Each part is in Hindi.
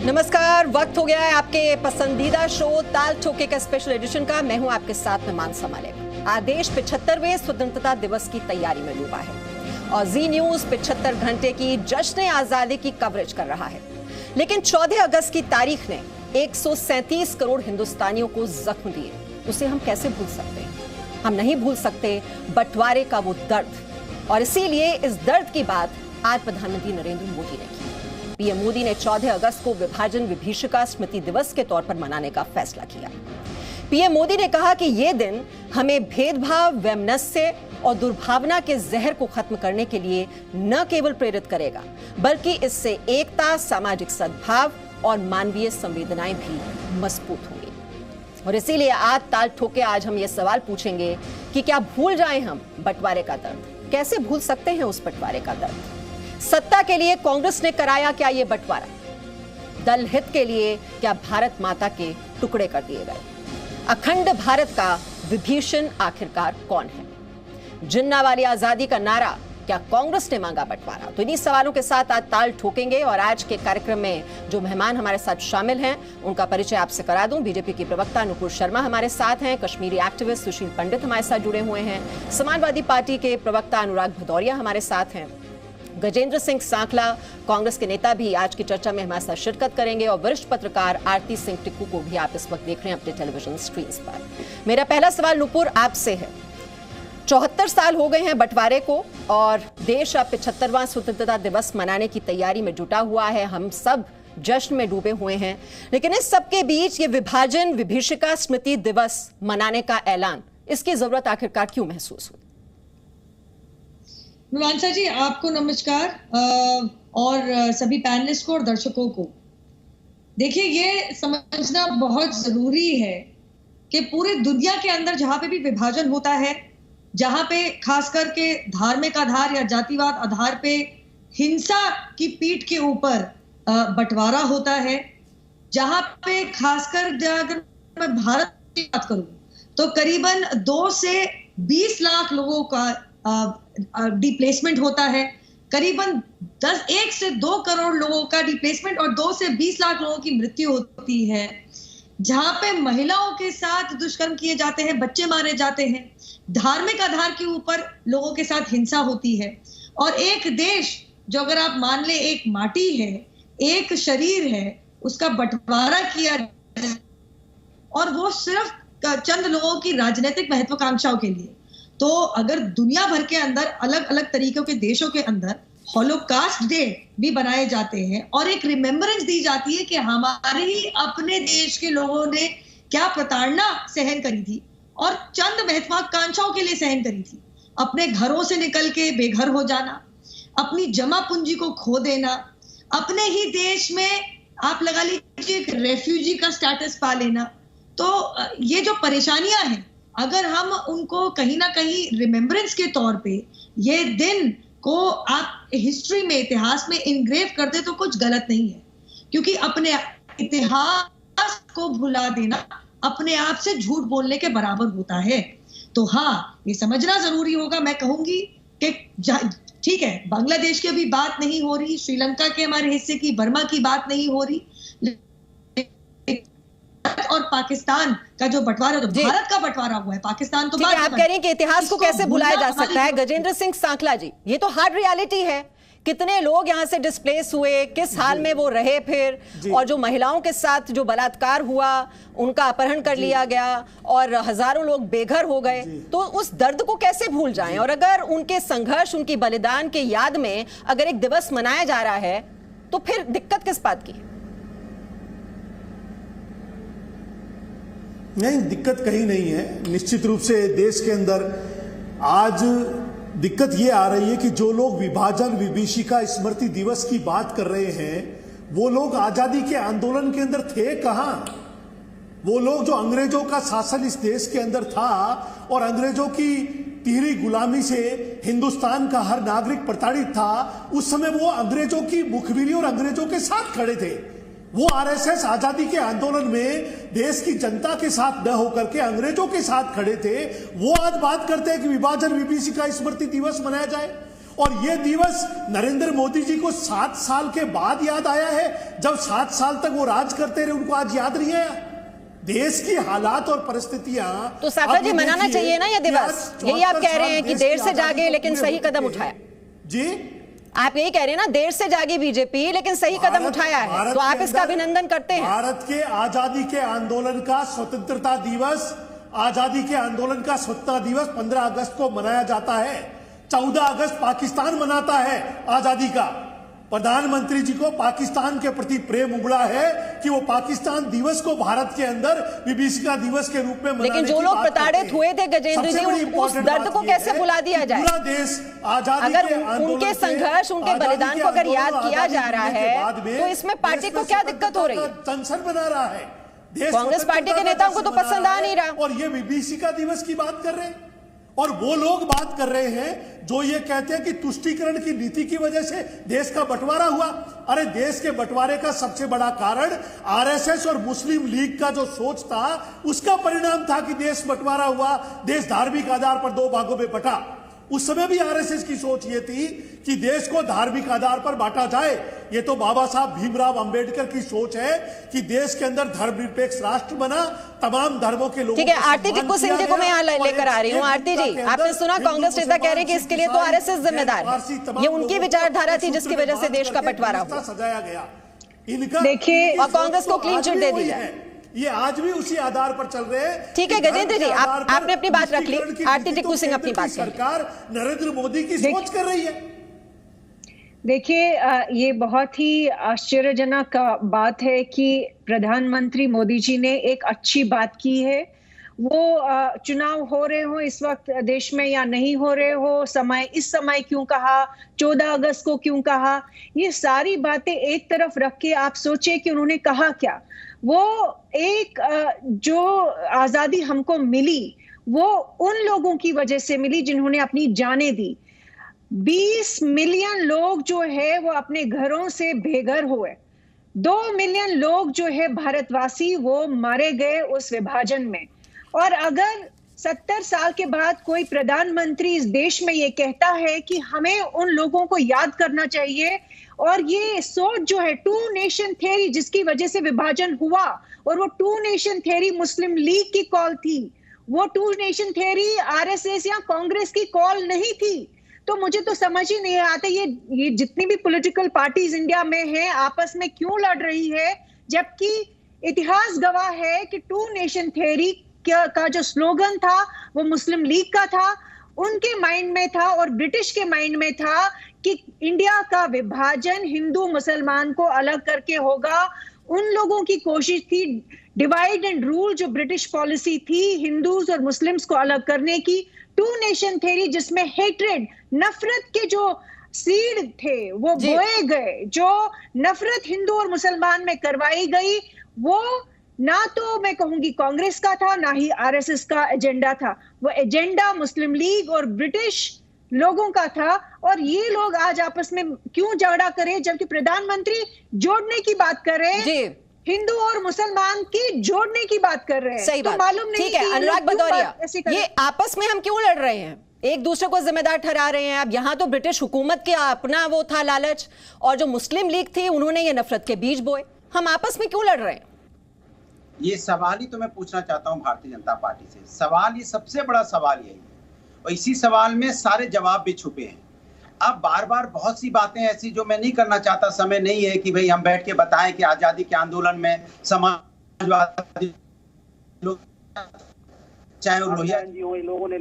नमस्कार, वक्त हो गया है आपके पसंदीदा शो ताल ठोके का स्पेशल एडिशन का। मैं हूं आपके साथ में मानसा मालिक। आज देश 75वें स्वतंत्रता दिवस की तैयारी में डूबा है और जी न्यूज 75 घंटे की जश्न आजादी की कवरेज कर रहा है। लेकिन 14 अगस्त की तारीख ने 137 करोड़ हिंदुस्तानियों को जख्म दिए, उसे हम कैसे भूल सकते हैं? हम नहीं भूल सकते बंटवारे का वो दर्द, और इसीलिए इस दर्द की बात आज प्रधानमंत्री नरेंद्र मोदी ने की। पीएम मोदी ने 14 अगस्त को विभाजन विभीषिका स्मृति दिवस के तौर पर मनाने का फैसला किया। पीएम मोदी ने कहा कि यह दिन हमें भेदभाव, वैमनस्य और दुर्भावना के जहर को खत्म करने के लिए न केवल प्रेरित करेगा, बल्कि इससे एकता, सामाजिक सद्भाव और मानवीय संवेदनाएं भी मजबूत होंगी। और इसीलिए आज ताल ठोके आज हम ये सवाल पूछेंगे कि क्या भूल जाएं हम बंटवारे का दर्द? कैसे भूल सकते हैं उस बंटवारे का दर्द? सत्ता के लिए कांग्रेस ने कराया क्या ये बंटवारा? दल हित के लिए क्या भारत माता के टुकड़े कर दिए गए? अखंड भारत का विभीषण आखिरकार कौन है? जिन्नावाली आजादी का नारा, क्या कांग्रेस ने मांगा बंटवारा? तो इन्हीं सवालों के साथ आज ताल ठोकेंगे। और आज के कार्यक्रम में जो मेहमान हमारे साथ शामिल हैं उनका परिचय आपसे करा दूं। बीजेपी की प्रवक्ता नुपुर शर्मा हमारे साथ हैं, कश्मीरी एक्टिविस्ट सुशील पंडित हमारे साथ जुड़े हुए हैं, समाजवादी पार्टी के प्रवक्ता अनुराग भदौरिया हमारे साथ हैं, गजेंद्र सिंह सांखला कांग्रेस के नेता भी आज की चर्चा में हमारे साथ शिरकत करेंगे, और वरिष्ठ पत्रकार आरती सिंह टिक्कू को भी आप इस वक्त देख रहे हैं अपने टेलीविजन स्क्रीन पर। मेरा पहला सवाल नुपुर आपसे है। 74 साल हो गए हैं बंटवारे को और देश अब 75वां स्वतंत्रता दिवस मनाने की तैयारी में जुटा हुआ है। हम सब जश्न में डूबे हुए हैं, लेकिन इस सबके बीच ये विभाजन विभीषिका स्मृति दिवस मनाने का ऐलान, इसकी जरूरत आखिरकार क्यों महसूस हुई? मानसा जी, आपको नमस्कार और सभी पैनलिस्ट को और दर्शकों को। देखिए, ये समझना बहुत जरूरी है कि पूरी दुनिया के अंदर जहां पे भी विभाजन होता है, जहां पे खास करके धार्मिक आधार या जातिवाद आधार पे हिंसा की पीठ के ऊपर बंटवारा होता है, जहां पे खासकर अगर मैं भारत की बात करूं तो करीबन 2 से 20 लाख लोगों का डिप्लेसमेंट होता है, करीबन 1 से 2 करोड़ लोगों का डिप्लेसमेंट और 2 से 20 लाख लोगों की मृत्यु होती है, जहां पे महिलाओं के साथ दुष्कर्म किए जाते हैं, बच्चे मारे जाते हैं, धार्मिक आधार के ऊपर लोगों के साथ हिंसा होती है। और एक देश जो अगर आप मान ले एक माटी है, एक शरीर है, उसका बंटवारा किया और वो सिर्फ चंद लोगों की राजनीतिक महत्वाकांक्षाओं के लिए। तो अगर दुनिया भर के अंदर अलग अलग तरीकों के देशों के अंदर हॉलोकास्ट डे भी बनाए जाते हैं और एक रिमेम्बरेंस दी जाती है कि हमारे ही अपने देश के लोगों ने क्या प्रताड़ना सहन करी थी और चंद महत्वाकांक्षाओं के लिए सहन करी थी, अपने घरों से निकल के बेघर हो जाना, अपनी जमा पूंजी को खो देना, अपने ही देश में आप लगा लीजिए एक रेफ्यूजी का स्टेटस पा लेना। तो ये जो परेशानियां हैं, अगर हम उनको कहीं ना कहीं रिमेम्बरेंस के तौर पे ये दिन को आप हिस्ट्री में, इतिहास में इनग्रेव कर दे तो कुछ गलत नहीं है, क्योंकि अपने इतिहास को भुला देना अपने आप से झूठ बोलने के बराबर होता है। तो हाँ, ये समझना जरूरी होगा। मैं कहूंगी कि ठीक है, बांग्लादेश की अभी बात नहीं हो रही, श्रीलंका के हमारे हिस्से की, बर्मा की बात नहीं हो रही, और पाकिस्तान का जो बंटवारा, तो भारत का बंटवारा हुआ है, पाकिस्तान तो आप कह रही हैं कि इतिहास को कैसे भुलाया जा सकता है? गजेंद्र सिंह सांखला जी, ये तो हार्ड रियलिटी है। कितने लोग यहाँ से डिस्प्लेस हुए, किस हाल में वो रहे फिर, और जो महिलाओं के साथ जो बलात्कार हुआ, उनका अपहरण कर लिया गया और हजारों लोग बेघर हो गए। तो उस दर्द को कैसे भूल जाएं? और अगर उनके संघर्ष, उनकी बलिदान के याद में अगर एक दिवस मनाया जा रहा है तो फिर दिक्कत किस बात की? नहीं, दिक्कत कहीं नहीं है। निश्चित रूप से देश के अंदर आज दिक्कत ये आ रही है कि जो लोग विभाजन विभीषिका स्मृति दिवस की बात कर रहे हैं, वो लोग आजादी के आंदोलन के अंदर थे कहां? वो लोग जो अंग्रेजों का शासन इस देश के अंदर था और अंग्रेजों की तिहरी गुलामी से हिंदुस्तान का हर नागरिक प्रताड़ित था, उस समय वो अंग्रेजों की मुखबिरी और अंग्रेजों के साथ खड़े थे। वो आरएसएस आजादी के आंदोलन में देश की जनता के साथ न होकर के अंग्रेजों के साथ खड़े थे। वो आज बात करते हैं कि विभाजन विभीषिका स्मृति दिवस मनाया जाए और ये दिवस नरेंद्र मोदी जी को 7 साल के बाद याद आया है। जब 7 साल तक वो राज करते रहे, उनको आज याद नहीं आया? देश की हालात और परिस्थितियां तो सागर जी मनाना चाहिए ना ये दिवस, यही आप कह रहे हैं कि देर से जागे लेकिन सही कदम उठाया। जी आप यही कह रहे हैं ना, देर से जागी बीजेपी लेकिन सही कदम उठाया है, तो आप इसका अभिनंदन करते हैं। भारत के आजादी के आंदोलन का स्वतंत्रता दिवस, आजादी के आंदोलन का स्वतंत्रता दिवस 15 अगस्त को मनाया जाता है। 14 अगस्त पाकिस्तान मनाता है आजादी का। प्रधानमंत्री जी को पाकिस्तान के प्रति प्रेम उमड़ा है कि वो पाकिस्तान दिवस को भारत के अंदर विभीषिका दिवस के रूप में मनाने लेकिन जो लोग प्रताड़ित हुए थे गजेंद्र जी, उस दर्द को कैसे भुला दिया जाए? पूरा देश आजादी अगर के आंदोलन उनके संघर्ष, उनके बलिदान को अगर याद किया जा रहा है तो इसमें पार्टी को क्या दिक्कत हो रही है? टेंशन बना रहा है। कांग्रेस पार्टी के नेताओं को तो पसंद आ नहीं रहा। और ये विभीषिका दिवस की बात कर रहे हैं, और वो लोग बात कर रहे हैं जो ये कहते हैं कि तुष्टीकरण की नीति की वजह से देश का बंटवारा हुआ। अरे देश के बंटवारे का सबसे बड़ा कारण आरएसएस और मुस्लिम लीग का जो सोच था, उसका परिणाम था कि देश बंटवारा हुआ, देश धार्मिक आधार पर 2 भागों में बटा। उस समय भी आरएसएस की सोच ये थी कि देश को धार्मिक आधार पर बांटा जाए। ये तो बाबा साहब भीमराव अंबेडकर की सोच है कि देश के अंदर धर्मनिरपेक्ष राष्ट्र बना, तमाम धर्मों के लोगों। ठीक है, आरती टिक्कू सिंह जी को मैं यहाँ लेकर आ रही हूँ। आरती जी, आपने सुना कांग्रेस नेता कह रहे हैं कि इसके लिए तो आरएसएस जिम्मेदार है, ये उनकी विचारधारा थी जिसकी वजह से देश का बंटवारा हुआ, सजाया गया इनका। देखिए, और कांग्रेस को क्लीन चिट दे दी जाए। ये आज भी उसी आधार पर चल रहे हैं। ठीक है गजेंद्र जी, आपने अपनी बात रख ली, आरती टिक्कू सिंह अपनी बात। सरकार नरेंद्र मोदी की सोच कर रही है। देखिए, ये बहुत ही आश्चर्यजनक बात है कि प्रधानमंत्री मोदी जी ने एक अच्छी बात की है। वो चुनाव हो रहे हो इस वक्त देश में या नहीं हो रहे हो, इस समय क्यों कहा, 14 अगस्त को क्यों कहा, ये सारी बातें एक तरफ रख के आप सोचे कि उन्होंने कहा क्या। वो एक जो आजादी हमको मिली वो उन लोगों की वजह से मिली जिन्होंने अपनी जानें दी। 20 मिलियन लोग जो है वो अपने घरों से बेघर हुए, 2 मिलियन लोग जो है भारतवासी वो मारे गए उस विभाजन में। और अगर 70 साल के बाद कोई प्रधानमंत्री इस देश में ये कहता है कि हमें उन लोगों को याद करना चाहिए, और ये सोच जो है 2 नेशन थ्योरी जिसकी वजह से विभाजन हुआ, और वो 2 नेशन थ्योरी मुस्लिम लीग की कॉल थी, वो 2 नेशन थ्योरी आरएसएस या कांग्रेस की कॉल नहीं थी। तो मुझे तो समझ ही नहीं आता ये जितनी भी पॉलिटिकल पार्टीज इंडिया में हैं आपस में क्यों लड़ रही है, जबकि इतिहास गवाह है कि 2 नेशन थ्योरी का जो स्लोगन था वो मुस्लिम लीग का था, उनके माइंड में था, और ब्रिटिश के माइंड में था कि इंडिया का विभाजन हिंदू मुसलमान को अलग करके होगा। उन लोगों की कोशिश थी डिवाइड एंड रूल, जो ब्रिटिश पॉलिसी थी हिंदूज और मुस्लिम्स को अलग करने की। 2 नेशन थ्योरी जिसमें हेट्रेड, नफरत के जो सीड थे वो बोए गए, जो नफरत हिंदू और मुसलमान में करवाई गई, वो ना तो मैं कहूंगी कांग्रेस का था ना ही आरएसएस का एजेंडा था, वो एजेंडा मुस्लिम लीग और ब्रिटिश लोगों का था। और ये लोग आज आपस में क्यों झगड़ा करें जबकि प्रधानमंत्री जोड़ने की बात कर रहे हैं, हिंदू और मुसलमान की जोड़ने की बात कर रहे हैं। सही तो बात। मालूम नहीं। ठीक है अनुराग भदौरिया, ये आपस में हम क्यों लड़ रहे हैं, एक दूसरे को जिम्मेदार ठहरा रहे हैं? अब यहाँ तो ब्रिटिश हुकूमत के अपना वो था लालच, और जो मुस्लिम लीग थी उन्होंने ये नफरत के बीज बोए, हम आपस में क्यों लड़ रहे हैं? ये सवाल ही तो मैं पूछना चाहता हूं भारतीय जनता पार्टी से। सवाल, ये सबसे बड़ा सवाल यही है, और इसी सवाल में सारे जवाब भी छुपे हैं। अब बार बार बहुत सी बातें ऐसी जो मैं नहीं करना चाहता, समय नहीं है कि भाई हम बैठ के बताएं कि आजादी के आंदोलन में समाजवादी लोग, चाहे वो लोहिया जी हो, इन लोगों ने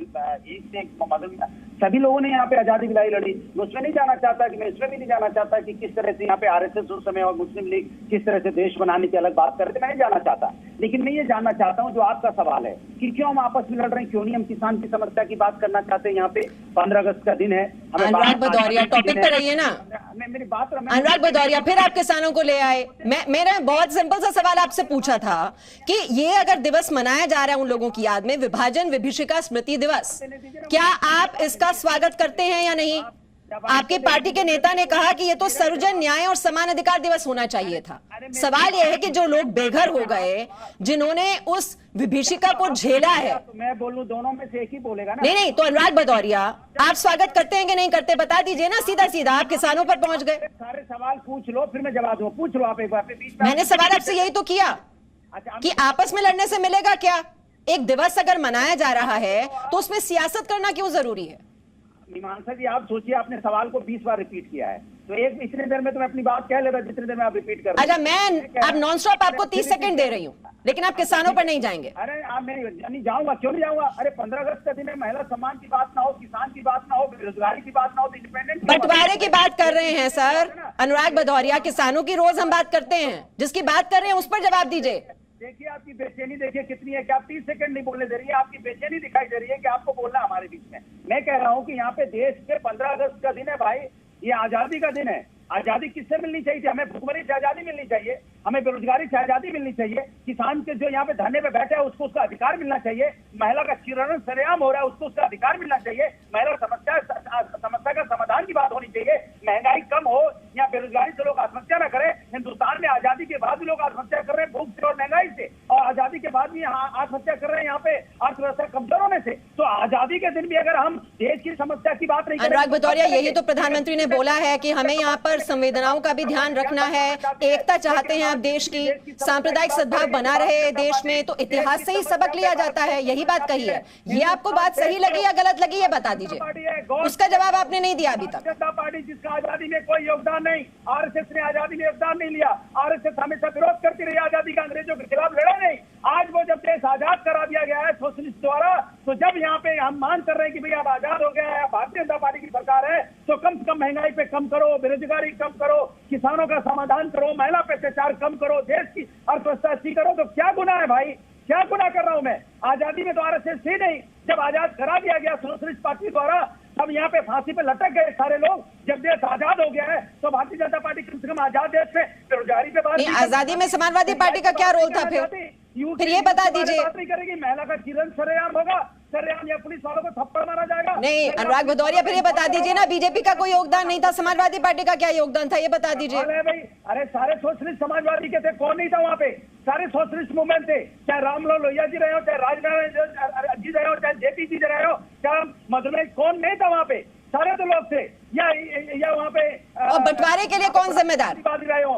सभी लोगों ने यहाँ पे आजादी दिलाई लड़ी। मैं उसमें नहीं जाना चाहता कि मैं इसमें भी नहीं जाना चाहता कि किस तरह से यहाँ पे आरएसएस उस समय और मुस्लिम लीग किस तरह से देश बनाने की अलग बात कर रहे थे, मैं नहीं जाना चाहता। लेकिन मैं ये जानना चाहता हूँ जो आपका सवाल है कि क्यों हम आपस में लड़ रहे हैं, क्यों नहीं हम किसान की समस्या की बात करना चाहते हैं। यहाँ पे 15 अगस्त का दिन है, अनुराग भदौरिया टॉपिक पे रहिए ना। मेरी बात, अनुराग भदौरिया, फिर आप किसानों को ले आए। मैंने बहुत सिंपल सा सवाल आपसे पूछा था कि ये अगर दिवस मनाया जा रहा है उन लोगों की याद में, विभाजन विभीषिका स्मृति दिवस, क्या आप इसका स्वागत करते हैं या नहीं? आपकी पार्टी के नेता ने कहा कि ये तो सर्वजन न्याय और समान अधिकार दिवस होना चाहिए था। सवाल यह है कि जो लोग बेघर हो गए, जिन्होंने उस विभीषिका को झेला है, तो मैं बोलूं दोनों में से एक ही बोलेगा ना। नहीं, तो अनुराग भदौरिया, आप स्वागत करते हैं कि नहीं करते, बता दीजिए ना सीधा सीधा। आप किसानों पर पहुंच गए। सारे सवाल पूछ लो, फिर मैं जवाब दूं। पूछ लो आप एक बार। मैंने सवाल आपसे यही तो किया कि आपस में लड़ने से मिलेगा क्या? एक दिवस अगर मनाया जा रहा है तो उसमें सियासत करना क्यों जरूरी है? मीमांसा जी, आप सोचिए, आपने सवाल को 20 बार रिपीट किया है, तो एक इतने देर में तो मैं अपनी बात कह लेता जितने देर में आप रिपीट कर रहे हैं। अच्छा, मैं अब नॉन स्टॉप आपको 30 सेकंड दे रही हूँ, लेकिन आप किसानों पर नहीं जाएंगे। अरे आप नहीं जाऊंगा, क्यों नहीं जाऊंगा? अरे 15 अगस्त का दिन है, महिला सम्मान की बात ना हो, किसान की बात ना हो, बेरोजगारी की बात ना हो, इंडिपेंडेंट बंटवारे की बात कर रहे हैं सर अनुराग भदौरिया। किसानों की रोज हम बात करते हैं, जिसकी बात कर रहे हैं उस पर जवाब दीजिए। देखिए आपकी बेचैनी देखिए कितनी है कि आप 30 सेकंड नहीं बोलने दे रही है। आपकी बेचैनी दिखाई दे रही है कि आपको बोलना हमारे बीच में। मैं कह रहा हूं कि यहाँ पे देश के 15 अगस्त का दिन है भाई, ये आजादी का दिन है। आजादी किससे मिलनी चाहिए? हमें भुखमरी से आजादी मिलनी चाहिए, हमें बेरोजगारी से आजादी मिलनी चाहिए, किसान के जो यहाँ पे धरने पे बैठे हैं उसको उसका अधिकार मिलना चाहिए, महिला का चिरण सरेआम हो रहा है उसको उसका अधिकार मिलना चाहिए, महिला समस्या का समाधान की बात होनी चाहिए, महंगाई कम हो या बेरोजगारी से लोग आत्महत्या न करें। हिंदुस्तान में आजादी के बाद भी लोग आत्महत्या कर रहे हैं भूख से और महंगाई से, और आजादी के बाद भी आत्महत्या कर रहे हैं यहाँ पे अर्थव्यवस्था कमजोर होने से। तो आजादी के दिन भी अगर हम देश की समस्या की बात नहीं करें, अनुराग भदौरिया, यही तो प्रधानमंत्री ने बोला है कि हमें यहाँ पर संवेदनाओं का भी ध्यान रखना है, एकता चाहते हैं आप देश की, सांप्रदायिक सद्भाव बना रहे देश में, तो इतिहास से ही सबक लिया जाता है, यही बात कही है। ये आपको बात सही लगी या गलत लगी, ये बता दीजिए। उसका जवाब आपने नहीं दिया अभी तक। जनता पार्टी जिसका आजादी में कोई योगदान नहीं, आरएसएस ने आजादी में योगदान नहीं लिया, आरएसएस हमेशा विरोध करती रही आजादी का, अंग्रेजों के खिलाफ लड़ा नहीं। आज वो जब देश आजाद करा दिया गया है सोशलिस्ट द्वारा, तो जब यहाँ पे हम मान कर रहे हैं कि भाई अब आजाद हो गया है, भारतीय जनता पार्टी की सरकार है, तो कम से कम महंगाई पे कम करो, बेरोजगारी कम करो, किसानों का समाधान करो, महिला पे अत्याचार कम करो, देश की अर्थव्यवस्था अच्छी करो। तो क्या गुनाह है भाई? क्या गुनाह कर रहा हूं मैं? आजादी में तो आरएसएस थी नहीं, जब आजाद करा दिया गया सोशलिस्ट पार्टी द्वारा, तब यहाँ पे फांसी पे लटक गए सारे लोग। जब देश आजाद हो गया है तो भारतीय जनता पार्टी कम से कम आजाद देश में बेरोजगारी पे बात, आजादी में समाजवादी पार्टी का क्या रोल था? फिर ये बता दीजिए। बात नहीं करेगी, महिला का चिरण सरेआम होगा, सरेआम या पुलिस वालों को थप्पड़ मारा जाएगा। नहीं अनुराग भदौरिया, फिर ये बता दीजिए ना, बीजेपी का कोई योगदान नहीं था, समाजवादी पार्टी का क्या योगदान था, ये बता दीजिए। अरे भाई, अरे सारे सोशलिस्ट समाजवादी के थे, कौन नहीं था वहाँ पे? सारे सोशलिस्ट मूवमेंट थे, चाहे रामलाल लोहिया जी रहे हो, चाहे राजनारायण जी रहे हो, चाहे जेपी जी रहे हो, चाहे मधुमेह, कौन नहीं था वहाँ पे? सारे तो लोग थे। या वहाँ पे और बंटवारे के लिए कौन जिम्मेदार?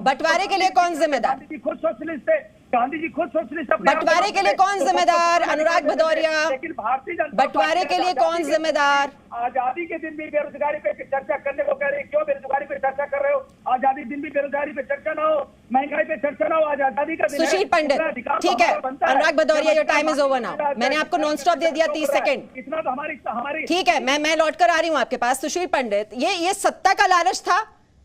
बंटवारे के लिए कौन जिम्मेदार? गांधी जी खुद सोशलिस्ट थे, गांधी जी खुद सोशलिस्ट। बंटवारे के लिए कौन जिम्मेदार? अनुराग भदौरिया, लेकिन भारतीय जनता बंटवारे के लिए कौन जिम्मेदार? आजादी के दिन भी बेरोजगारी पे चर्चा करने को कह रहे हैं, क्यों बेरोजगारी पे चर्चा कर रहे हो? आजादी दिन भी बेरोजगारी पे चर्चा ना हो, महंगाई पे चर्चा ना हो, आजादी का दिन है। सुशील पंडित, ठीक है Anurag Bhadauria, your time is over now. मैंने आपको नॉन स्टॉप दे दिया 30 सेकंड, इतना तो हमारी ठीक है। मैं लौट कर आ रही हूँ आपके पास। सुशील पंडित, ये सत्ता का लालच था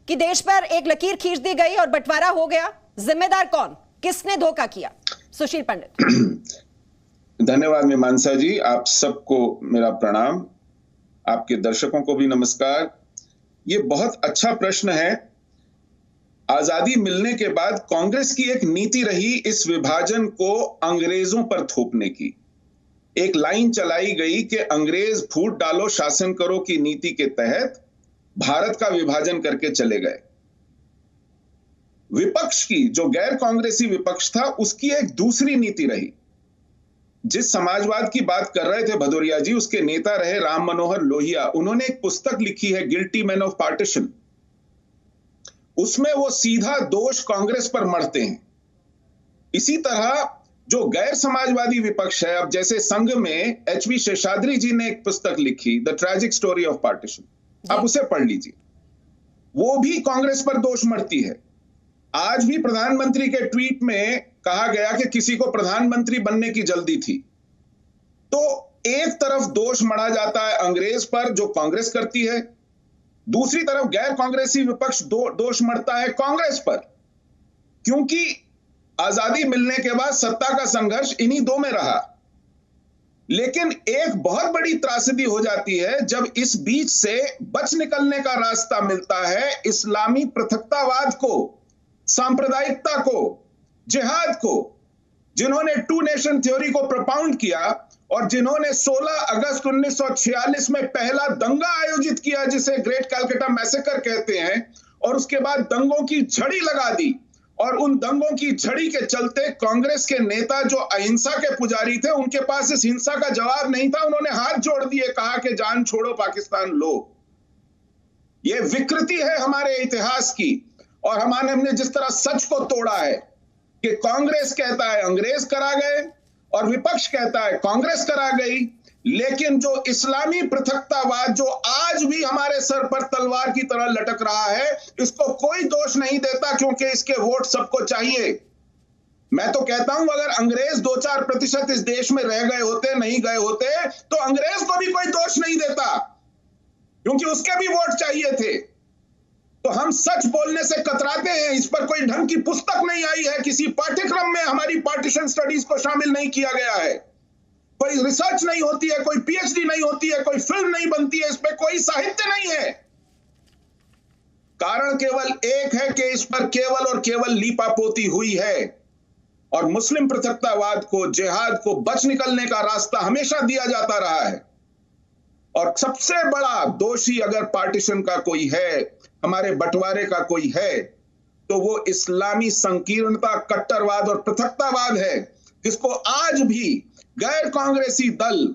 कि देश पर एक लकीर खींच दी गई और बंटवारा हो गया, जिम्मेदार कौन, किसने धोखा किया? सुशील पंडित। धन्यवाद मीमांसा जी, आप सबको मेरा प्रणाम, आपके दर्शकों को भी नमस्कार। ये बहुत अच्छा प्रश्न है। आजादी मिलने के बाद कांग्रेस की एक नीति रही इस विभाजन को अंग्रेजों पर थोपने की। एक लाइन चलाई गई कि अंग्रेज फूट डालो शासन करो की नीति के तहत भारत का विभाजन करके चले गए। विपक्ष की, जो गैर कांग्रेसी विपक्ष था, उसकी एक दूसरी नीति रही। जिस समाजवाद की बात कर रहे थे भदौरिया जी, उसके नेता रहे राम मनोहर लोहिया। उन्होंने एक पुस्तक लिखी है, गिल्टी मैन ऑफ पार्टीशन। उसमें वो सीधा दोष कांग्रेस पर मढ़ते हैं। इसी तरह जो गैर समाजवादी विपक्ष है, अब जैसे संघ में एचवी शेषाद्री जी ने एक पुस्तक लिखी, the tragic story of partition, आप उसे पढ़ लीजिए। वो भी कांग्रेस पर दोष मढ़ती है। आज भी प्रधानमंत्री के ट्वीट में कहा गया कि किसी को प्रधानमंत्री बनने की जल्दी थी। तो एक तरफ दोष मढ़ा जाता है अंग्रेज पर, जो कांग्रेस करती है, दूसरी तरफ गैर कांग्रेसी विपक्ष दोष मढ़ता है कांग्रेस पर, क्योंकि आजादी मिलने के बाद सत्ता का संघर्ष इन्हीं दो में रहा। लेकिन एक बहुत बड़ी त्रासदी हो जाती है जब इस बीच से बच निकलने का रास्ता मिलता है इस्लामी पृथकतावाद को, सांप्रदायिकता को, जिहाद को। जिन्होंने टू नेशन थ्योरी को प्रोपाउंड किया और जिन्होंने 16 अगस्त 1946 में पहला दंगा आयोजित किया जिसे ग्रेट कैलकाटा मैसेकर कहते हैं, और उसके बाद दंगों की झड़ी लगा दी। और उन दंगों की झड़ी के चलते कांग्रेस के नेता जो अहिंसा के पुजारी थे, उनके पास इस हिंसा का जवाब नहीं था। उन्होंने हाथ जोड़ दिए, कहा कि जान छोड़ो पाकिस्तान लो। ये विकृति है हमारे इतिहास की। और हमने जिस तरह सच को तोड़ा है कि कांग्रेस कहता है अंग्रेज करा गए और विपक्ष कहता है कांग्रेस करा गई, लेकिन जो इस्लामी पृथकतावाद जो आज भी हमारे सर पर तलवार की तरह लटक रहा है, इसको कोई दोष नहीं देता, क्योंकि इसके वोट सबको चाहिए। मैं तो कहता हूं अगर अंग्रेज 2-4% इस देश में रह गए होते, नहीं गए होते, तो अंग्रेज को भी कोई दोष नहीं देता, क्योंकि उसके भी वोट चाहिए थे। तो हम सच बोलने से कतराते हैं। इस पर कोई ढंग की पुस्तक नहीं आई है, किसी पाठ्यक्रम में हमारी पार्टीशन स्टडीज को शामिल नहीं किया गया है, कोई रिसर्च नहीं होती है, कोई पीएचडी नहीं होती है, कोई फिल्म नहीं बनती है, इस पर कोई साहित्य नहीं है। कारण केवल एक है कि इस पर केवल और केवल लीपापोती हुई है। और मुस्लिम पृथकतावाद को, जिहाद को बच निकलने का रास्ता हमेशा दिया जाता रहा है। और सबसे बड़ा दोषी अगर पार्टीशन का कोई है, हमारे बंटवारे का कोई है, तो वो इस्लामी संकीर्णता, कट्टरवाद और पृथकतावाद है, जिसको आज भी गैर कांग्रेसी दल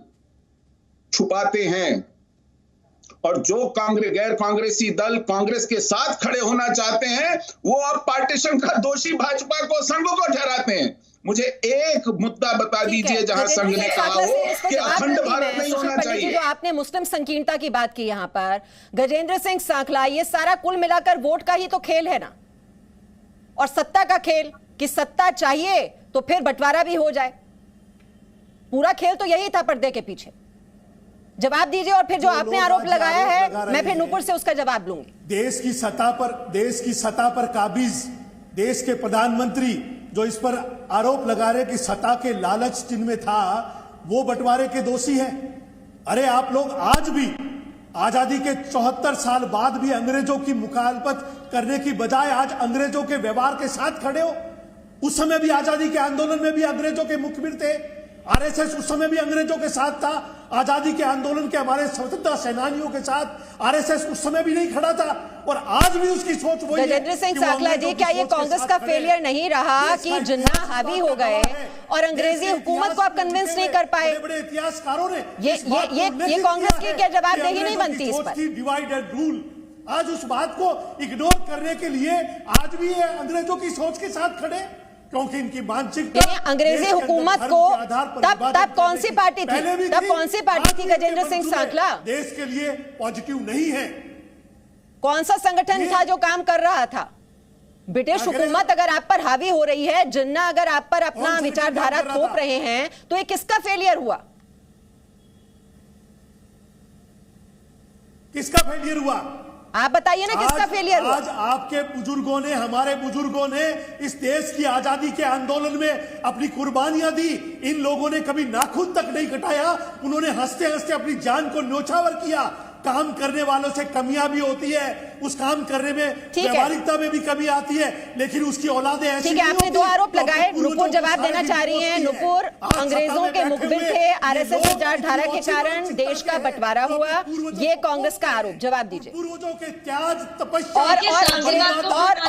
छुपाते हैं। और जो गैर कांग्रेसी दल कांग्रेस के साथ खड़े होना चाहते हैं, वो अब पार्टीशन का दोषी भाजपा को, संघ को ठहराते हैं। मुझे एक मुद्दा बता दीजिए जहां संघ ने कहा हो कि अखंड भारत नहीं होना चाहिए। जो आपने मुस्लिम संकीर्णता की बात की यहां पर, गजेंद्र सिंह सांखला, ये सारा कुल मिलाकर वोट का ही तो खेल है ना, और सत्ता का खेल, कि सत्ता चाहिए तो फिर बंटवारा भी हो जाए। पूरा खेल तो यही था पर्दे के पीछे। जवाब दीजिए, और फिर जो आपने आरोप लगाया है मैं फिर नूपुर से उसका जवाब लूंगी। देश की सत्ता पर काबिज देश के प्रधानमंत्री जो इस पर आरोप लगा रहे कि सत्ता के लालच जिनमें था, वो बंटवारे के दोषी हैं। अरे आप लोग आज भी आजादी के 74 साल बाद भी अंग्रेजों की मुखालफत करने की बजाय आज अंग्रेजों के व्यवहार के साथ खड़े हो। उस समय भी आजादी के आंदोलन में भी अंग्रेजों के मुखबिर थे, आरएसएस उस समय भी अंग्रेजों के साथ था। आजादी के आंदोलन के हमारे स्वतंत्रता सेनानियों के साथ आरएसएस उस समय भी नहीं खड़ा था, और आज भी उसकी सोच वही है। गजेंद्र सिंह सांखला जी, क्या ये कांग्रेस का फेलियर नहीं रहा कि जिन्ना हावी हो गए और अंग्रेजी हुकूमत को आप कन्विंस नहीं कर पाए? बड़े इतिहासकारों ने ये कांग्रेस की क्या जवाबदेही नहीं बनती इस पर? डिवाइड एंड रूल, आज उस बात को इग्नोर करने के लिए आज भी ये अंग्रेजों की सोच के साथ खड़े, क्योंकि इनकी मानसिकता अंग्रेजी हुकूमत को तब कौन सी पार्टी थी? तब कौन सी पार्टी थी गजेंद्र सिंह सांखला? देश के लिए पॉजिटिव नहीं है। कौन सा संगठन था जो काम कर रहा था? ब्रिटिश हुकूमत अगर आप पर हावी हो रही है, जिन्ना अगर आप पर अपना विचारधारा थोप रहे हैं, तो ये किसका फेलियर हुआ? किसका फेलियर हुआ? आप बताइए ना, किसका फेलियर हुआ? आज आपके बुजुर्गों ने, हमारे बुजुर्गों ने इस देश की आजादी के आंदोलन में अपनी कुर्बानियां दी। इन लोगों ने कभी नाखून तक नहीं कटाया, उन्होंने हंसते हंसते अपनी जान को न्योछावर किया। काम करने वालों से कमियां भी होती है, उस काम करने में व्यावहारिकता में भी कमी आती है, लेकिन उसकी औलादें ऐसी नहीं होती। आपने दो आरोप लगाए, नुपुर जवाब देना चाह रही हैं। नुपुर, अंग्रेजों के मुखबिर थे, आरएसएस विचारधारा के कारण देश का बंटवारा हुआ, ये कांग्रेस का आरोप। जवाब दीजिए। पूर्वजों के त्याग, तपस्या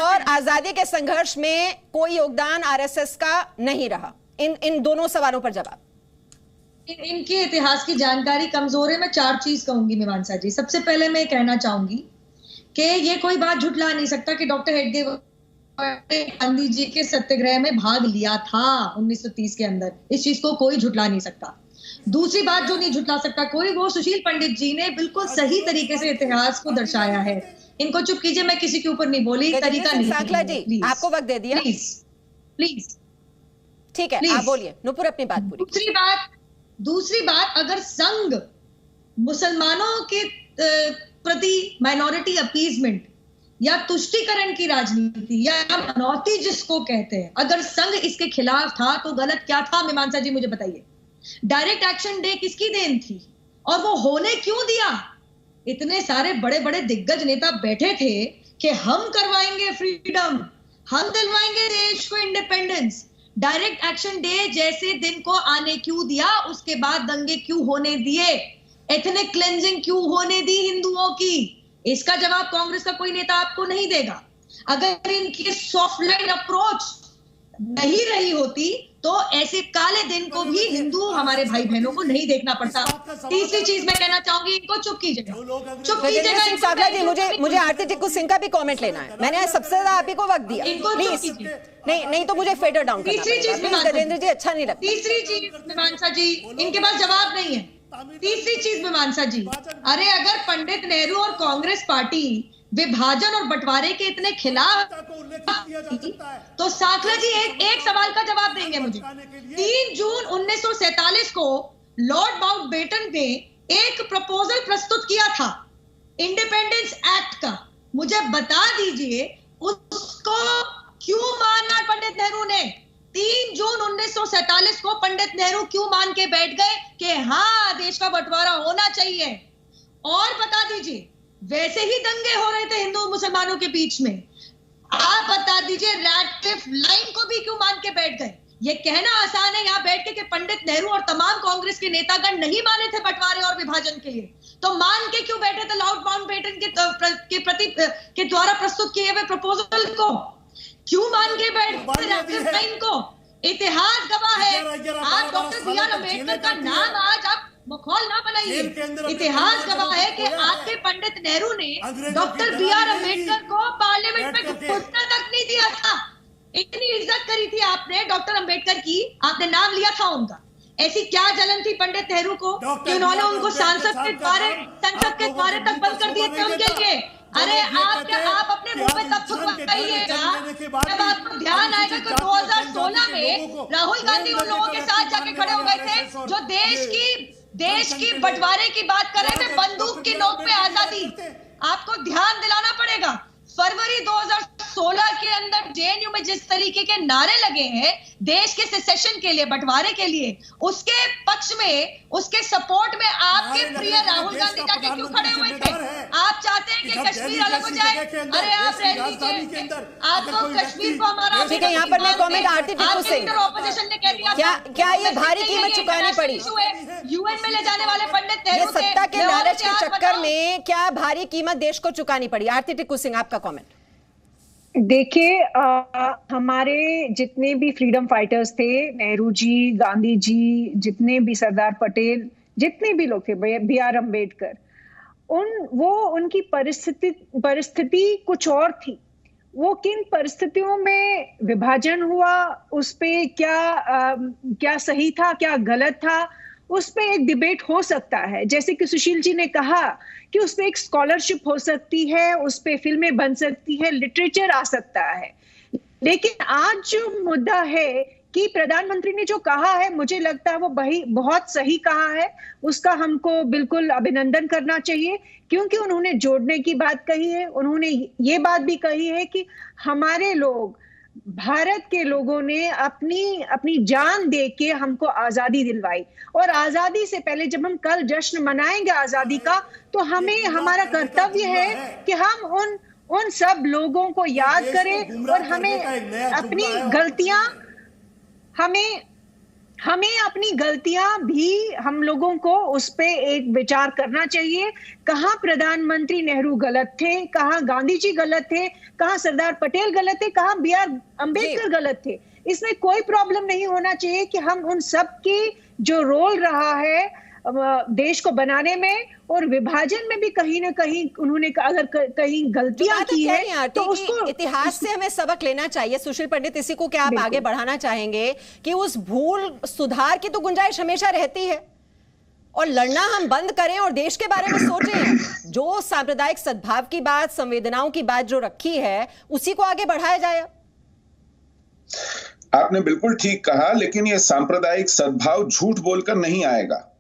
और आजादी के संघर्ष में कोई योगदान आरएसएस का नहीं रहा। इन दोनों सवालों पर जवाब। इनके इतिहास की जानकारी कमजोर है। मैं 4 चीज कहूंगी मीमांसा जी। सबसे पहले मैं कहना चाहूंगी कि ये कोई बात झुठला नहीं सकता कि डॉक्टर हेडगेवार ने गांधी जी के सत्याग्रह में भाग लिया था 1930 के अंदर। इस चीज को कोई झुठला नहीं सकता। दूसरी बात जो नहीं झुठला सकता कोई, वो सुशील पंडित जी ने बिल्कुल सही तरीके से इतिहास को दर्शाया है। इनको चुप कीजिए, मैं किसी के ऊपर नहीं बोली, तरीका नहीं। सांखला जी, आपको वक्त दे दिया, प्लीज। ठीक है, आप बोलिए नुपुर अपनी बात पूरी। दूसरी बात, अगर संघ मुसलमानों के प्रति माइनॉरिटी अपीजमेंट या तुष्टीकरण की राजनीति या मनौती जिसको कहते हैं, अगर संघ इसके खिलाफ था तो गलत क्या था? मीमांसा जी मुझे बताइए। डायरेक्ट एक्शन डे किसकी देन थी और वो होने क्यों दिया? इतने सारे बड़े बड़े दिग्गज नेता बैठे थे कि हम करवाएंगे फ्रीडम, हम दिलवाएंगे देश को इंडिपेंडेंस, डायरेक्ट एक्शन डे जैसे दिन को आने क्यों दिया, उसके बाद दंगे क्यों होने दिए, एथनिक क्लेंजिंग क्यों होने दी हिंदुओं की? इसका जवाब कांग्रेस का कोई नेता आपको नहीं देगा। अगर इनकी सॉफ्ट लाइन अप्रोच नहीं रही होती तो ऐसे काले दिन को भी हिंदू हमारे भाई बहनों को नहीं देखना पड़ता। तीसरी चीज मैं कहना चाहूंगी, इनको चुप कीजिएगा, चुप कीजिएगा। मुझे आरती टिक्कू सिंह का भी कमेंट लेना है। मैंने आज सबसे ज्यादा आप ही को वक्त दिया, प्लीज। नहीं तो मुझे फेडर डाउन करना पड़ेगा। गजेंद्र जी अच्छा नहीं लगता। तीसरी चीज मीमांसा जी, इनके पास जवाब नहीं है। तीसरी चीज मीमांसा जी, अरे अगर पंडित नेहरू और कांग्रेस पार्टी विभाजन और बंटवारे के इतने खिलाफ तो साखला जी एक सवाल का जवाब देंगे मुझे। 3 जून 1947 को लॉर्ड माउंटबेटन ने एक प्रपोजल प्रस्तुत किया था इंडिपेंडेंस एक्ट का। मुझे बता दीजिए उसको क्यों माना पंडित नेहरू ने? 3 जून 1947 को पंडित नेहरू क्यों मान के बैठ गए कि हाँ देश का बंटवारा होना चाहिए? और बता दीजिए, वैसे ही दंगे हो रहे थे हिंदू मुसलमानों के बीच में, आप बता दीजिए रैडक्लिफ लाइन को भी क्यों मान के बैठ गए? ये कहना आसान है यहाँ बैठ के कि पंडित नेहरू और तमाम कांग्रेस के नेतागण नहीं माने थे बंटवारे और विभाजन के लिए, तो मान के क्यों बैठे थे लॉर्ड माउंटबेटन के द्वारा प्रस्तुत किए हुए प्रपोजल को? क्यों मान के बैठे रैडक्लिफ लाइन को? इतिहास गवाह है। आप डॉक्टर बी आर अम्बेडकर का नाम आज आप मखौल ना बनाइए। इतिहास गवाह है कि आपके पंडित नेहरू ने डॉक्टर बी आर अम्बेडकर को पार्लियामेंट में घुसने तक नहीं दिया था। इतनी इज्जत करी थी आपने डॉक्टर अम्बेडकर की, आपने नाम लिया था उनका। ऐसी क्या जलन थी पंडित नेहरू को कि उन्होंने उनको संसद के द्वारे तक बंद कर दिए थे उनके लिए? अरे आप अपने मुंह में तब थुकवाइएगा जब आपको ध्यान आएगा कि 2016 में राहुल गांधी उन लोगों के साथ जाके खड़े हो गए थे जो देश की बंटवारे की बात कर रहे थे, बंदूक की नोक पे आजादी। आपको ध्यान दिलाना पड़ेगा, फरवरी 2016 के अंदर जेएनयू में जिस तरीके के नारे लगे हैं देश के सेसेशन के लिए, बंटवारे के लिए, उसके पक्ष में, उसके सपोर्ट में आपके प्रिय राहुल गांधी जाके क्यों खड़े हुए थे? आप चाहते हैं कि कश्मीर अलग हो जाए? अरे आप रह लीजिए, आपको कश्मीर को हमारा। ठीक है, यहाँ पर मैं कमेंट आरती टिक्कू सिंह, ऑपोजिशन ने कह दिया क्या ये भारी कीमत चुकानी पड़ी? यूएन में ले जाने वाले पंडित नेहरू सत्ता के लालच के चक्कर में क्या भारी कीमत देश को चुकानी पड़ी? आरती टिक्कू सिंह आपका कमेंट। देखिए, हमारे जितने भी फ्रीडम फाइटर्स थे, नेहरू जी, गांधी जी, जितने भी सरदार पटेल, जितने भी लोग थे, बी आर अम्बेडकर, उनकी परिस्थिति कुछ और थी। वो किन परिस्थितियों में विभाजन हुआ, उस पे क्या सही था, क्या गलत था, उस पे एक डिबेट हो सकता है। जैसे कि सुशील जी ने कहा कि उस पे एक स्कॉलरशिप हो सकती है, उस पे फिल्में बन सकती है, लिटरेचर आ सकता है। लेकिन आज जो मुद्दा है कि प्रधानमंत्री ने जो कहा है, मुझे लगता है वो बहुत सही कहा है। उसका हमको बिल्कुल अभिनंदन करना चाहिए, क्योंकि उन्होंने जोड़ने की बात कही है। उन्होंने ये बात भी कही है कि हमारे लोग, भारत के लोगों ने अपनी जान दे के हमको आजादी दिलवाई, और आजादी से पहले जब हम कल जश्न मनाएंगे आजादी का, तो हमारा कर्तव्य है कि हम उन सब लोगों को याद करें, और हमें अपनी गलतियां भी हम लोगों को उस पे एक विचार करना चाहिए। कहाँ प्रधानमंत्री नेहरू गलत थे, कहाँ गांधी जी गलत थे, कहाँ सरदार पटेल गलत थे, कहाँ बी आर अम्बेडकर गलत थे। इसमें कोई प्रॉब्लम नहीं होना चाहिए कि हम उन सब की जो रोल रहा है देश को बनाने में और विभाजन में भी कहीं ना कहीं उन्होंने अगर कहीं गलतियां की है तो उसको इतिहास से हमें सबक लेना चाहिए। सुशील पंडित, इसी को क्या आप आगे बढ़ाना चाहेंगे कि उस भूल सुधार की तो गुंजाइश हमेशा रहती है, और लड़ना हम बंद करें और देश के बारे में सोचें। जो सांप्रदायिक सद्भाव की बात, संवेदनाओं की बात जो रखी है, उसी को आगे बढ़ाया जाए। आपने बिल्कुल ठीक कहा, लेकिन ये सांप्रदायिक सद्भाव झूठ बोलकर नहीं आएगा।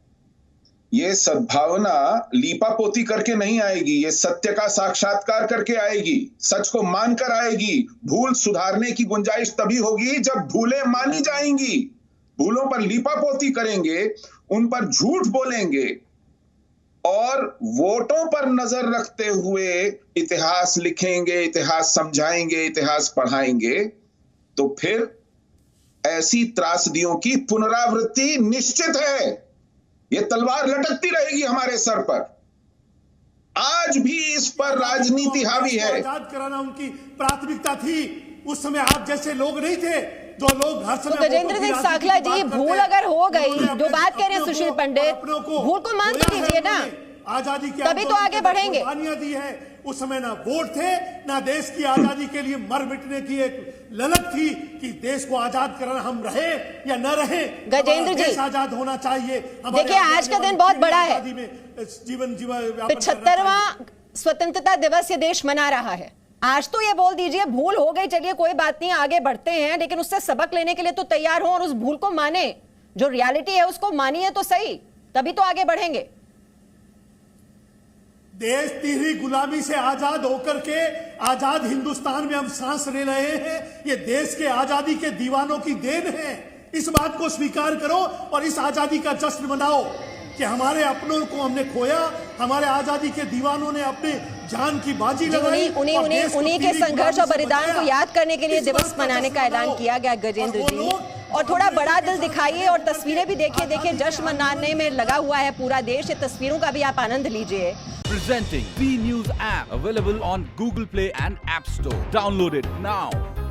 ये सद्भावना लीपापोती करके नहीं आएगी, ये सत्य का साक्षात्कार करके आएगी, सच को मानकर आएगी। भूल सुधारने की गुंजाइश तभी होगी जब भूलें मानी जाएंगी। भूलों पर लीपापोती करेंगे, उन पर झूठ बोलेंगे और वोटों पर नजर रखते हुए इतिहास लिखेंगे, इतिहास समझाएंगे, इतिहास पढ़ाएंगे, तो फिर ऐसी त्रासदियों की पुनरावृत्ति निश्चित है। ये तलवार लटकती रहेगी हमारे सर पर। आज भी इस पर राजनीति हावी है। आजाद कराना उनकी प्राथमिकता थी। उस समय आप जैसे लोग नहीं थे जो लोग हर समय। तो गजेंद्र सिंह साखला जी, भूल अगर हो गई, जो बात कह रहे हैं सुशील पंडित, भूल को मान तो लीजिए ना, आजादी की तभी तो आगे बढ़ेंगे। दी है उस समय ना वोट थे, ना देश की आजादी के लिए मर मिटने की एक ललक थी कि देश को आजाद कराना, हम रहे या न रहे, गजेंद्र जी आजाद होना चाहिए। देखिए, आज का दिन बहुत बड़ा है। जीवन 75वां स्वतंत्रता दिवस ये देश मना रहा है। आज तो ये बोल दीजिए भूल हो गई, चलिए कोई बात नहीं, आगे बढ़ते हैं, लेकिन उससे सबक लेने के लिए तो तैयार हो और उस भूल को माने, जो रियलिटी है उसको मानिए तो सही, तभी तो आगे बढ़ेंगे। देश तिहरी गुलामी से आजाद होकर के आजाद हिंदुस्तान में हम सांस ले रहे हैं। ये देश के आजादी के दीवानों की देन है। इस बात को स्वीकार करो और इस आजादी का जश्न मनाओ कि हमारे अपनों को हमने खोया, हमारे आजादी के दीवानों ने अपने जान की बाजी लगाई। उन्हीं के संघर्ष और बलिदान को याद करने के लिए दिवस मनाने का ऐलान किया गया गजेंद्र जी। और थोड़ा बड़ा दिल दिखाइए और तस्वीरें भी देखिए, जश्न मनाने में लगा हुआ है पूरा देश। ये तस्वीरों का भी आप आनंद लीजिए। Presenting B News app, available on Google Play and App Store. Download it now.